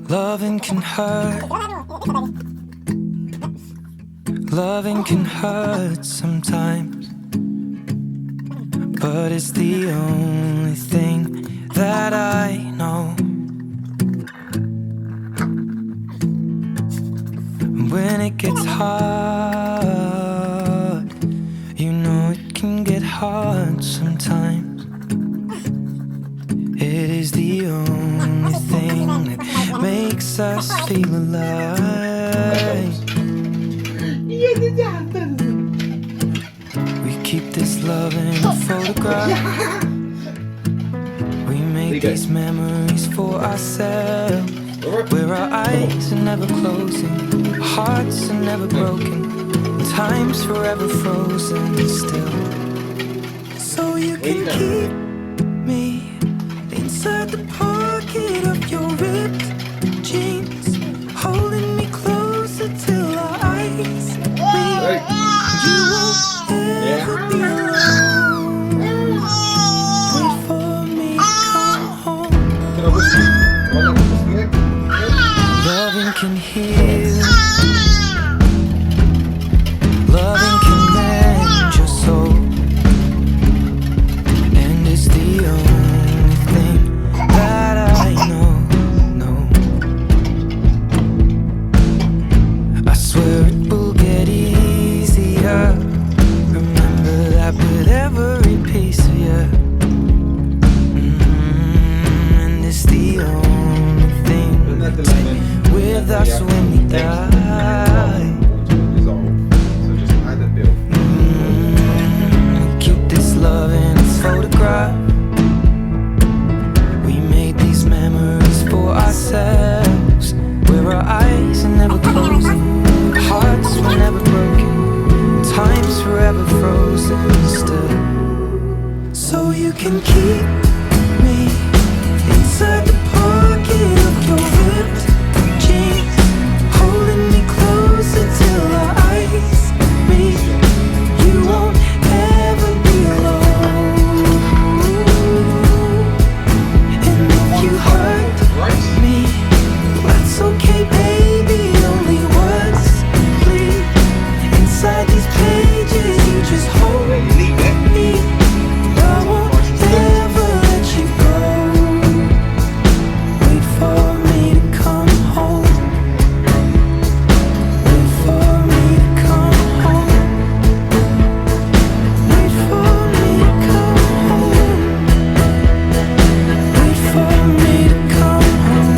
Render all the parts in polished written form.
Loving can hurt. Loving can hurt sometimes, but it's the only thing that I know. When it gets hard, you know it can get hard sometimes. It is the only thing that makes us feel alive. We keep this love in a photograph. We make these memories for ourselves, where our eyes are never closing, our hearts are never broken, time's forever frozen still. So you can keep me inside the pocket of your ripped jeans, holding me closer till our eyes meet. You won't ever be alone. Wait for me to come home. Loving can heal. Loving can mend your soul, and it's the only thing that I know. I swear it will get easier. Remember that with every piece of you. And it's the only thing with us when we die. Keep this love in its photograph. We made these memories for ourselves, where our eyes are never closing, hearts were never broken, time's forever frozen still. So you can keep me inside the pocket of your ripped jeans, holding me closer till our eyes meet. You won't ever be alone. And if you hurt me, that's okay, baby. Only words bleed inside these pages. You just hold me. I won't ever let you go. Wait for me to come home. Wait for me to come home. Wait for me to come home. Wait for me to come home.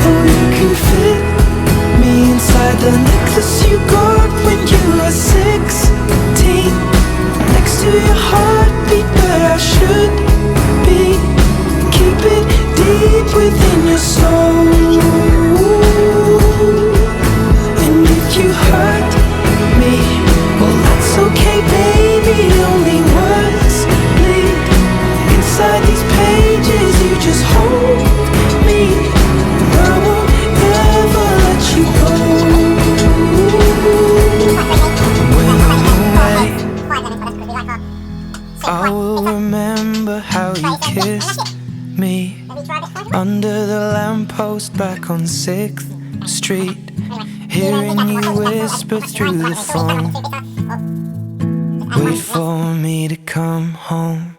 Oh, you can fit me inside the necklace you got when you were 16, next to your heartbeat where I should be. Keep it deep within your soul. And if you hurt me, well, that's okay, baby. Only words bleed inside these pages. You just hold me. I won't ever let you go. When I'm away, I will remember how you kissed me under the lamppost back on 6th Street, hearing you whisper through the phone. Wait for me to come home.